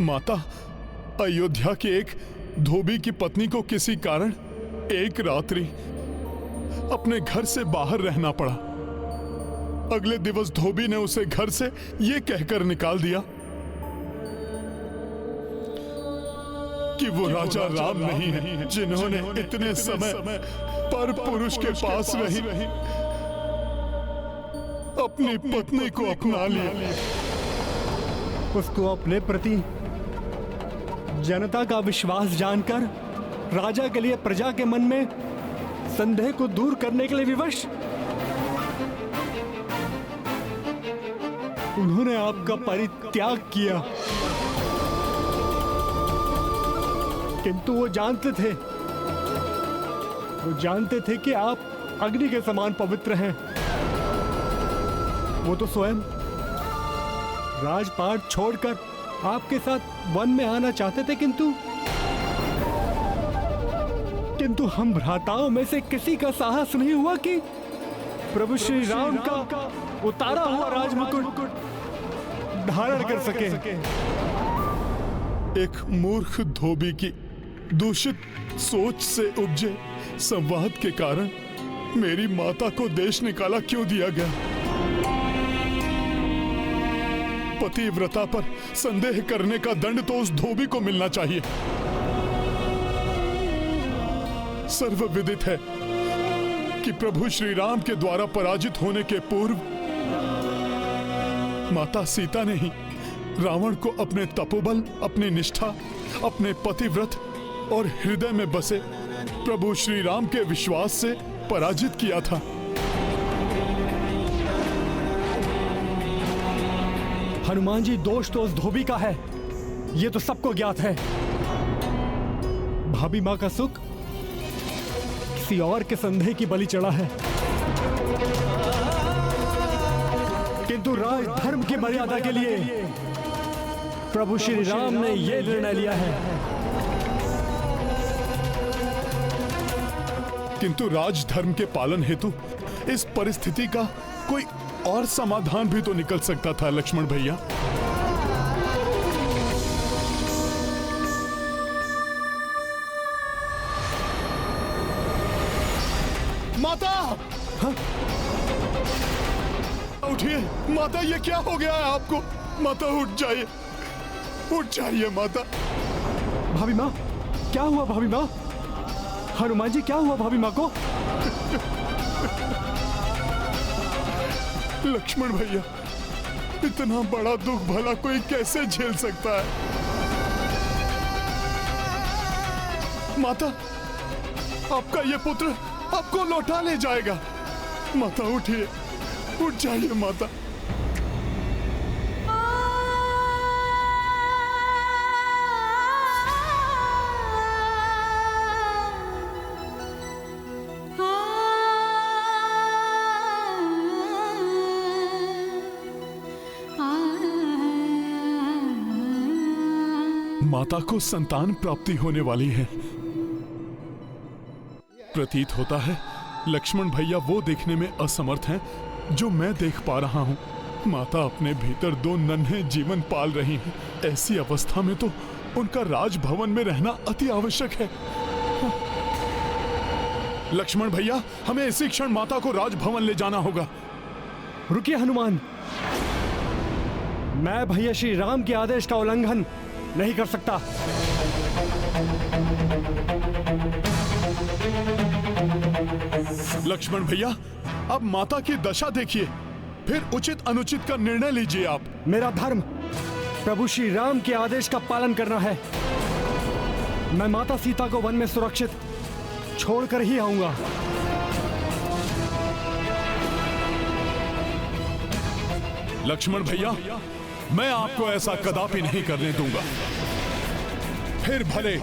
माता, अयोध्या की एक धोबी की पत्नी को किसी कारण एक रात्रि अपने घर से बाहर रहना पड़ा। अगले दिवस धोबी ने उसे घर से यह कहकर निकाल दिया कि वो राजा राम नहीं है जिन्होंने इतने समय पर पुरुष के पास रही अपनी पत्नी को अपना लिया। उसको अपने प्रति जनता का विश्वास जानकर राजा के लिए प्रजा के मन में संदेह को दूर करने के लिए विवश उन्होंने आपका परित्याग किया, किंतु वो जानते थे कि आप अग्नि के समान पवित्र हैं। वो तो स्वयं राजपाट छोड़कर आपके साथ वन में आना चाहते थे, किंतु हम भ्राताओं में से किसी का साहस नहीं हुआ कि प्रभु श्री राम का उतारा हुआ राजमुकुट धारण कर सके। एक मूर्ख धोबी की दूषित सोच से उपजे संवाद के कारण मेरी माता को देश निकाला क्यों दिया गया? पतिव्रता पर संदेह करने का दंड तो उस धोबी को मिलना चाहिए। सर्वविदित है कि प्रभु श्री राम के द्वारा पराजित होने के पूर्व माता सीता ने ही रावण को अपने तपोबल, अपनी निष्ठा, अपने पतिव्रत और हृदय में बसे प्रभु श्री राम के विश्वास से पराजित किया था। हनुमान जी, दोष तो उस धोबी का है, ये तो सबको ज्ञात है। भाभी माँ का सुख किसी और के संदेह की बलि चढ़ा है, किंतु राज धर्म की मर्यादा के लिए प्रभु श्री राम ने यह निर्णय लिया है। किंतु राजधर्म के पालन हेतु इस परिस्थिति का कोई और समाधान भी तो निकल सकता था लक्ष्मण भैया। माता! हाँ? उठिए माता, ये क्या हो गया है आपको? माता उठ जाइए, उठ जाइए माता। भाभी माँ, क्या हुआ भाभी माँ? हनुमान जी, क्या हुआ भाभी माँ को? लक्ष्मण भैया, इतना बड़ा दुख भला कोई कैसे झेल सकता है? माता, आपका ये पुत्र आपको लौटा ले जाएगा। माता उठिए, उठ जाइए माता। माता को संतान प्राप्ति होने वाली है। प्रतीत होता है लक्ष्मण भैया वो देखने में असमर्थ हैं जो मैं देख पा रहा हूं। माता अपने भीतर दो नन्हे जीवन पाल रही हैं। ऐसी अवस्था में तो उनका राजभवन में रहना अति आवश्यक है। लक्ष्मण भैया, हमें इसी क्षण माता को राजभवन ले जाना होगा। रुकिए हनुमान, मैं भैया श्री राम के आदेश का उल्लंघन नहीं कर सकता। लक्ष्मण भैया, अब माता की दशा देखिए, फिर उचित अनुचित का निर्णय लीजिए आप। मेरा धर्म प्रभु श्री राम के आदेश का पालन करना है। मैं माता सीता को वन में सुरक्षित छोड़कर ही आऊंगा। लक्ष्मण भैया, मैं आपको ऐसा कदापि नहीं करने दूंगा। फिर भले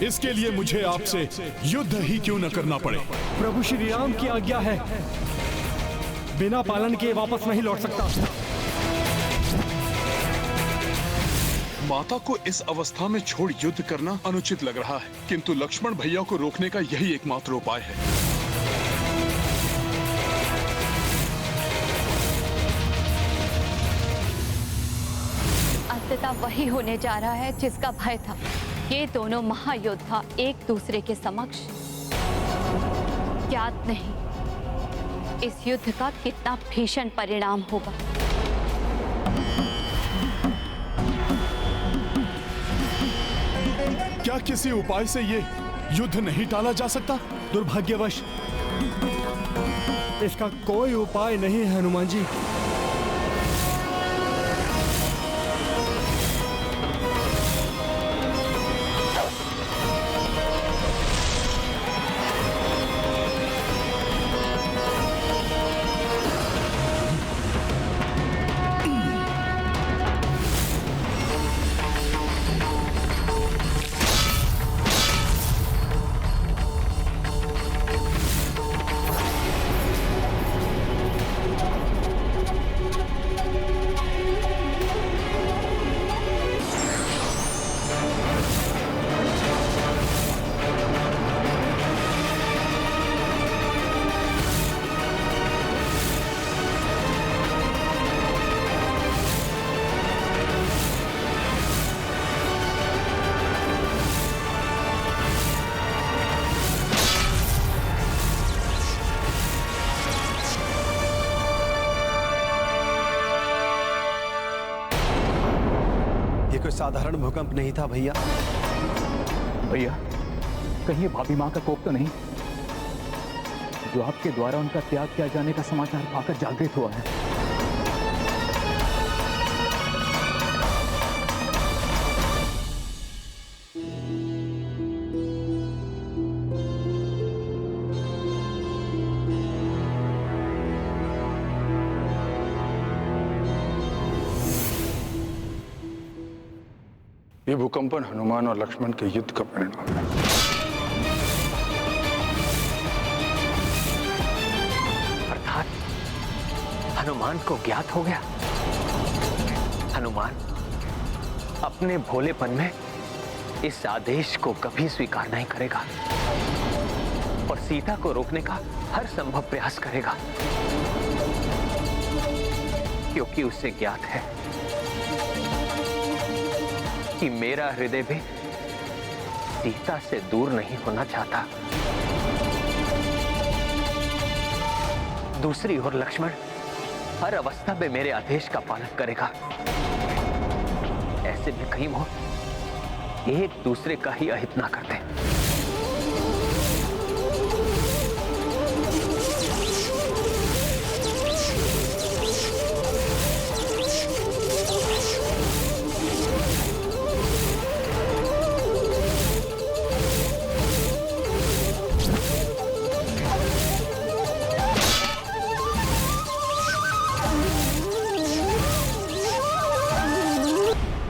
इसके लिए मुझे आपसे युद्ध ही क्यों न करना पड़े। प्रभु श्री राम की आज्ञा है, बिना पालन किए वापस नहीं लौट सकता। माता को इस अवस्था में छोड़ युद्ध करना अनुचित लग रहा है, किंतु लक्ष्मण भैया को रोकने का यही एकमात्र उपाय है। अंततः वही होने जा रहा है जिसका भय था। ये दोनों महायोद्धा एक दूसरे के समक्ष ज्ञात नहीं इस युद्ध का कितना भीषण परिणाम होगा। क्या किसी उपाय से ये युद्ध नहीं टाला जा सकता? दुर्भाग्यवश इसका कोई उपाय नहीं है हनुमान जी। कोई साधारण भूकंप नहीं था भैया। भैया कहीं भाभी माँ का कोप तो नहीं, जो आपके द्वारा उनका त्याग किया जाने का समाचार पाकर जागृत हुआ है। ये भूकंपन हनुमान और लक्ष्मण के युद्ध का परिणाम है। अर्थात हनुमान को ज्ञात हो गया। हनुमान अपने भोलेपन में इस आदेश को कभी स्वीकार नहीं करेगा और सीता को रोकने का हर संभव प्रयास करेगा, क्योंकि उसे ज्ञात है कि मेरा हृदय भी सीता से दूर नहीं होना चाहता। दूसरी ओर लक्ष्मण हर अवस्था में मेरे आदेश का पालन करेगा। ऐसे में कहीं वो एक दूसरे का ही अहित ना करते।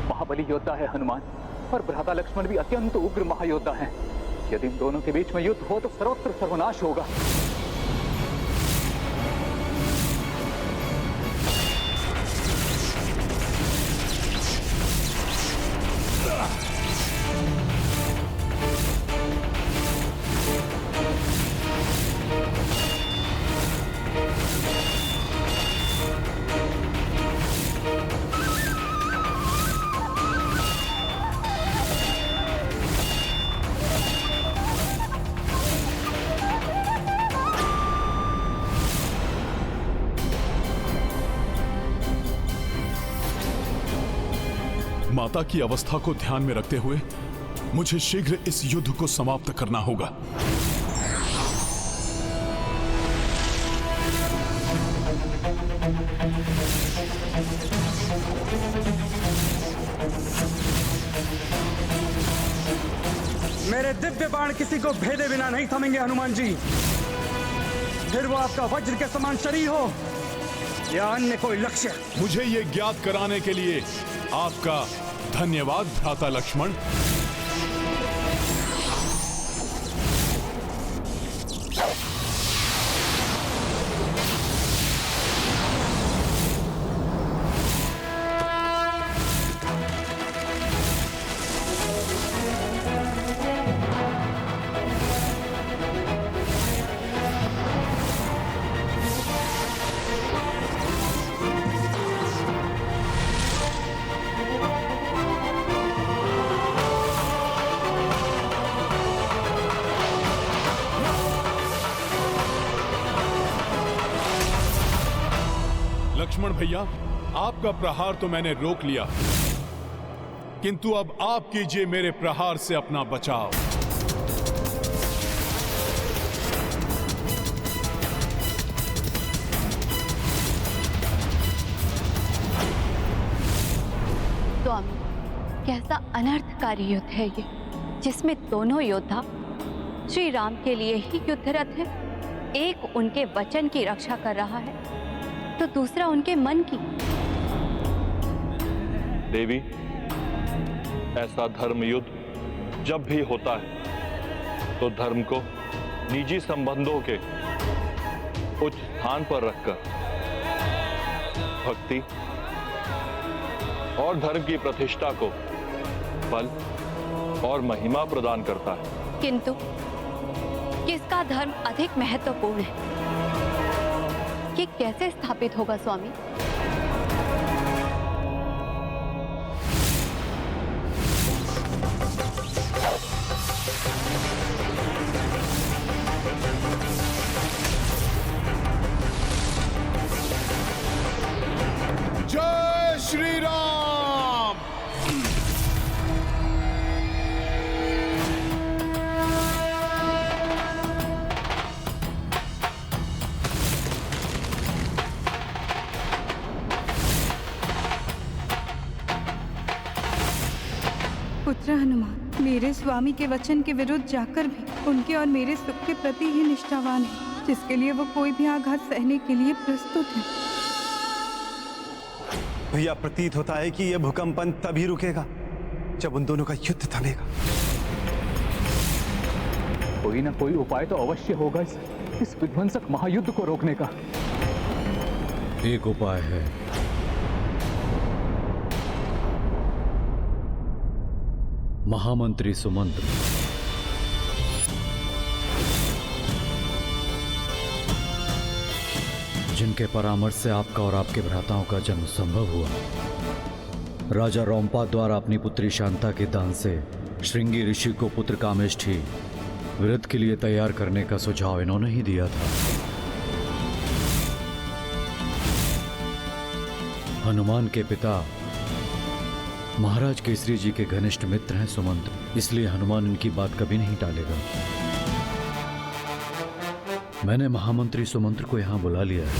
महाबली योद्धा है हनुमान और भ्राता लक्ष्मण भी अत्यंत उग्र महायोद्धा हैं। यदि इन दोनों के बीच में युद्ध हो तो सर्वत्र सर्वनाश होगा। माता की अवस्था को ध्यान में रखते हुए मुझे शीघ्र इस युद्ध को समाप्त करना होगा। मेरे दिव्य बाण किसी को भेदे बिना नहीं थमेंगे हनुमान जी। फिर वो आपका वज्र के समान शरीर हो या अन्य कोई लक्ष्य। मुझे ये ज्ञात कराने के लिए आपका धन्यवाद भ्राता लक्ष्मण। भैया, आपका प्रहार तो मैंने रोक लिया, किंतु अब आप कीजिए मेरे प्रहार से अपना बचाव। स्वामी, कैसा अनर्थकारी युद्ध है ये, जिसमें दोनों योद्धा श्री राम के लिए ही युद्धरत है। एक उनके वचन की रक्षा कर रहा है तो दूसरा उनके मन की। देवी, ऐसा धर्म युद्ध जब भी होता है तो धर्म को निजी संबंधों के उच्च स्थान पर रखकर भक्ति और धर्म की प्रतिष्ठा को बल और महिमा प्रदान करता है। किंतु किसका धर्म अधिक महत्वपूर्ण है, ये कैसे स्थापित होगा स्वामी? जय श्री राम। पुत्र हनुमान, मेरे स्वामी के वचन के विरुद्ध जाकर भी उनके और मेरे सुख के प्रति ही निष्ठावान है, जिसके लिए वो कोई भी आघात सहने के लिए प्रस्तुत है। भैया, प्रतीत होता है कि यह भूकंपन तभी रुकेगा जब उन दोनों का युद्ध थमेगा। कोई ना कोई उपाय तो अवश्य होगा इस विध्वंसक महायुद्ध को रोकने का। एक उपाय है, महामंत्री सुमंत्र। जिनके परामर्श से आपका और आपके भ्राताओं का जन्म संभव हुआ। राजा रोमपा द्वारा अपनी पुत्री शांता के दान से श्रृंगी ऋषि को पुत्र कामेष्ठी व्रत के लिए तैयार करने का सुझाव इन्होंने ही दिया था। हनुमान के पिता महाराज केसरी जी के घनिष्ठ मित्र हैं सुमंत्र, इसलिए हनुमान इनकी बात कभी नहीं टालेगा। मैंने महामंत्री सुमंत्र को यहां बुला लिया है।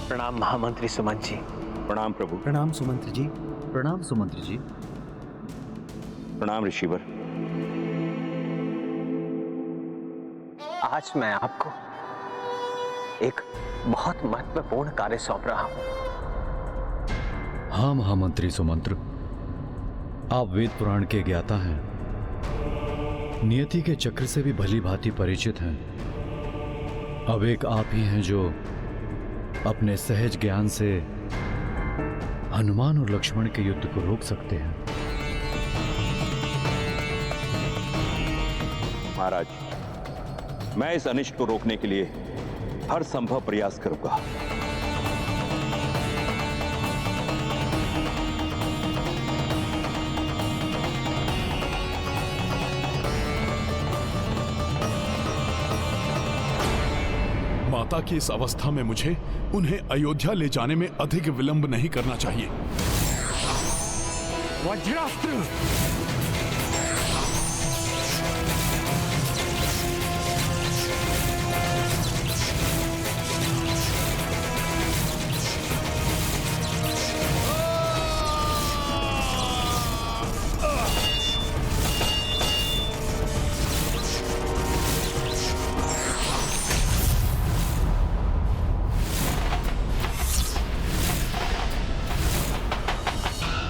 प्रणाम महामंत्री सुमंत जी। प्रणाम प्रभु। प्रणाम सुमंत्र जी। प्रणाम सुमंत्र जी। प्रणाम ऋषिवर। आज मैं आपको एक बहुत महत्वपूर्ण कार्य सौंप रहा हूं। हाँ महामंत्री सुमंत्र, आप वेद पुराण के ज्ञाता हैं, नियति के चक्र से भी भली भांति परिचित हैं। अब एक आप ही हैं जो अपने सहज ज्ञान से हनुमान और लक्ष्मण के युद्ध को रोक सकते हैं। महाराज, मैं इस अनिष्ट को रोकने के लिए हर संभव प्रयास करूंगा। माता की इस अवस्था में मुझे उन्हें अयोध्या ले जाने में अधिक विलंब नहीं करना चाहिए। वज्रास्त्र!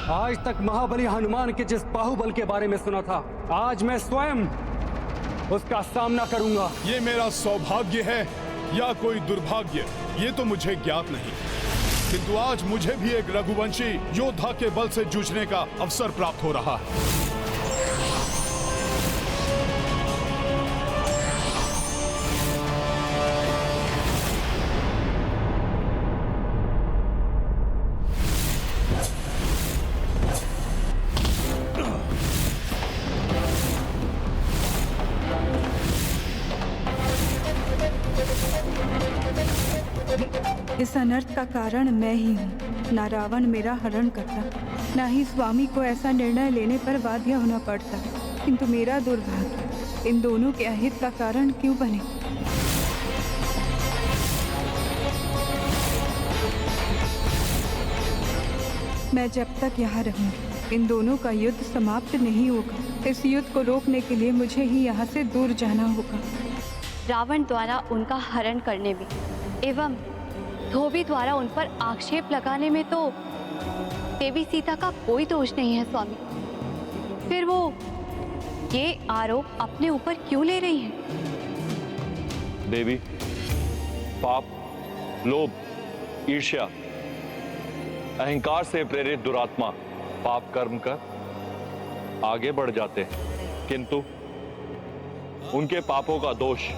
आज तक महाबली हनुमान के जिस बाहुबल के बारे में सुना था, आज मैं स्वयं उसका सामना करूंगा। ये मेरा सौभाग्य है या कोई दुर्भाग्य, ये तो मुझे ज्ञात नहीं, किंतु आज मुझे भी एक रघुवंशी योद्धा के बल से जूझने का अवसर प्राप्त हो रहा है। इस अनर्थ का कारण मैं ही हूँ। ना रावण मेरा हरण करता, ना ही स्वामी को ऐसा निर्णय लेने पर बाध्य होना पड़ता, किंतु मेरा दुर्भाग्य इन दोनों के अहित का कारण क्यों बने। मैं जब तक यहाँ रहूंगी इन दोनों का युद्ध समाप्त नहीं होगा। इस युद्ध को रोकने के लिए मुझे ही यहाँ से दूर जाना होगा। रावण द्वारा उनका हरण करने में एवं धोबी द्वारा उन पर आक्षेप लगाने में तो देवी सीता का कोई दोष नहीं है स्वामी। फिर वो ये आरोप अपने ऊपर क्यों ले रही हैं? देवी, पाप, लोभ, ईर्ष्या, अहंकार से प्रेरित दुरात्मा पाप कर्म कर आगे बढ़ जाते हैं, किंतु उनके पापों का दोष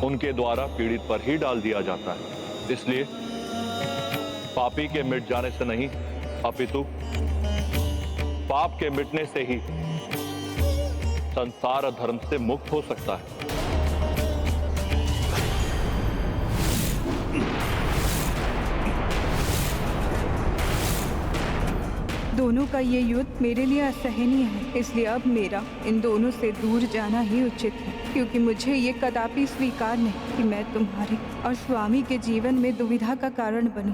उनके द्वारा पीड़ित पर ही डाल दिया जाता है। इसलिए पापी के मिट जाने से नहीं, अपितु पाप के मिटने से ही संसार धर्म से मुक्त हो सकता है। दोनों का ये युद्ध मेरे लिए असहनीय है, इसलिए अब मेरा इन दोनों से दूर जाना ही उचित है, क्योंकि मुझे ये कदापि स्वीकार नहीं कि मैं तुम्हारे और स्वामी के जीवन में दुविधा का कारण बनूं।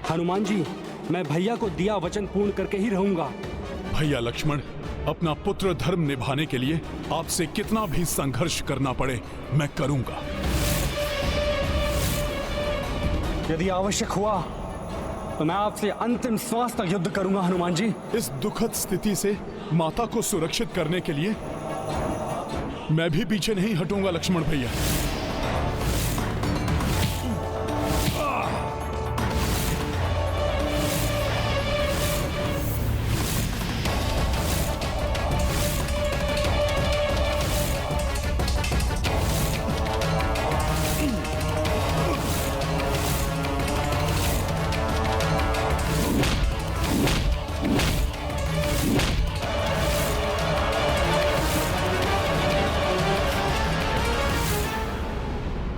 हनुमान जी, मैं भैया को दिया वचन पूर्ण करके ही रहूंगा। भैया लक्ष्मण, अपना पुत्र धर्म निभाने के लिए आपसे कितना भी संघर्ष करना पड़े मैं करूंगा। यदि आवश्यक हुआ तो मैं आपसे अंतिम श्वास तक युद्ध करूंगा हनुमान जी। इस दुखद स्थिति से माता को सुरक्षित करने के लिए मैं भी पीछे नहीं हटूंगा लक्ष्मण भैया।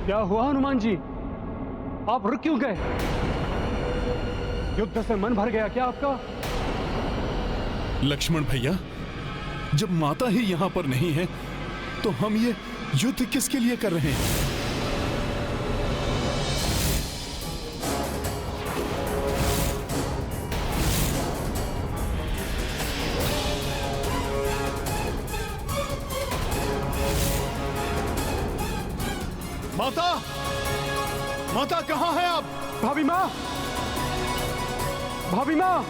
क्या हुआ हनुमान जी, आप रुक क्यों गए? युद्ध से मन भर गया क्या आपका? लक्ष्मण भैया, जब माता ही यहां पर नहीं है तो हम ये युद्ध किसके लिए कर रहे हैं? माता, माता कहां है आप? भाभी माँ, भाभी माँ,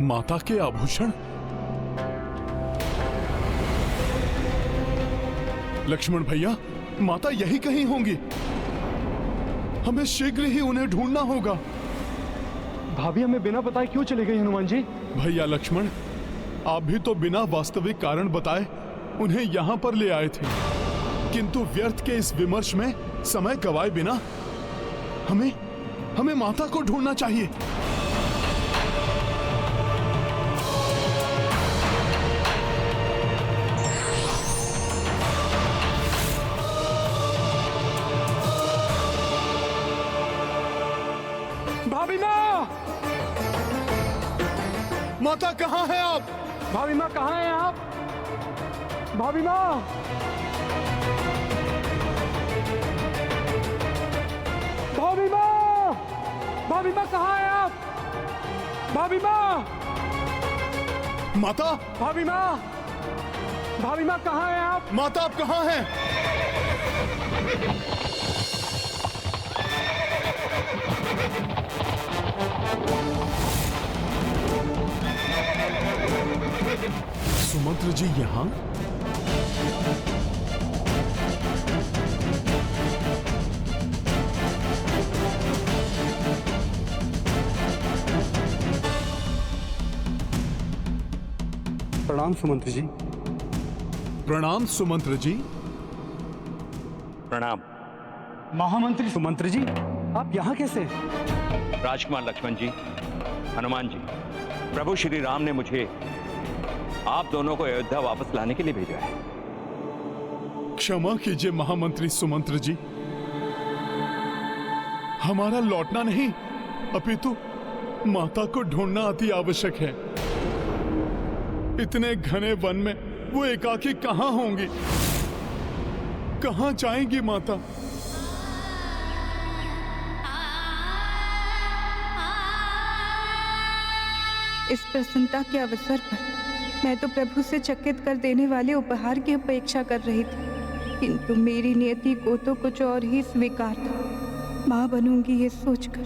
माता के आभूषण? लक्ष्मण भैया, माता यही कहीं होंगी। हमें शीघ्र ही उन्हें ढूंढना होगा। भाभी हमें बिना बताए क्यों चली गई हनुमान जी? भैया लक्ष्मण, आप भी तो बिना वास्तविक कारण बताए उन्हें यहां पर ले आए थे, किंतु व्यर्थ के इस विमर्श में समय गवाए बिना हमें माता को ढूंढना चाहिए। भाभी माँ, माता कहां है आप? भाभी माँ कहाँ हैं आप? भाभी माँ, भाभी माँ, भाभी माँ कहाँ हैं आप? भाभी माँ, माता, भाभी माँ, भाभी माँ कहाँ हैं आप? माता आप कहां हैं? सुमंत्र जी यहां? प्रणाम सुमंत्र जी। प्रणाम सुमंत्र जी। प्रणाम। महामंत्री सुमंत्र जी, आप यहाँ कैसे? राजकुमार लक्ष्मण जी, हनुमान जी, प्रभु श्री राम ने मुझे आप दोनों को अयोध्या वापस लाने के लिए भेजा है। क्षमा कीजिए महामंत्री सुमंत्र जी, हमारा लौटना नहीं अपितु माता को ढूंढना अति आवश्यक है। इतने घने वन में वो एकाकी कहां होंगी, कहां जाएंगी माता? इस प्रसन्नता के अवसर पर मैं तो प्रभु से चकित कर देने वाले उपहार की अपेक्षा कर रही थी, किंतु मेरी नियति को तो कुछ और ही स्वीकार था। मां बनूंगी ये सोचकर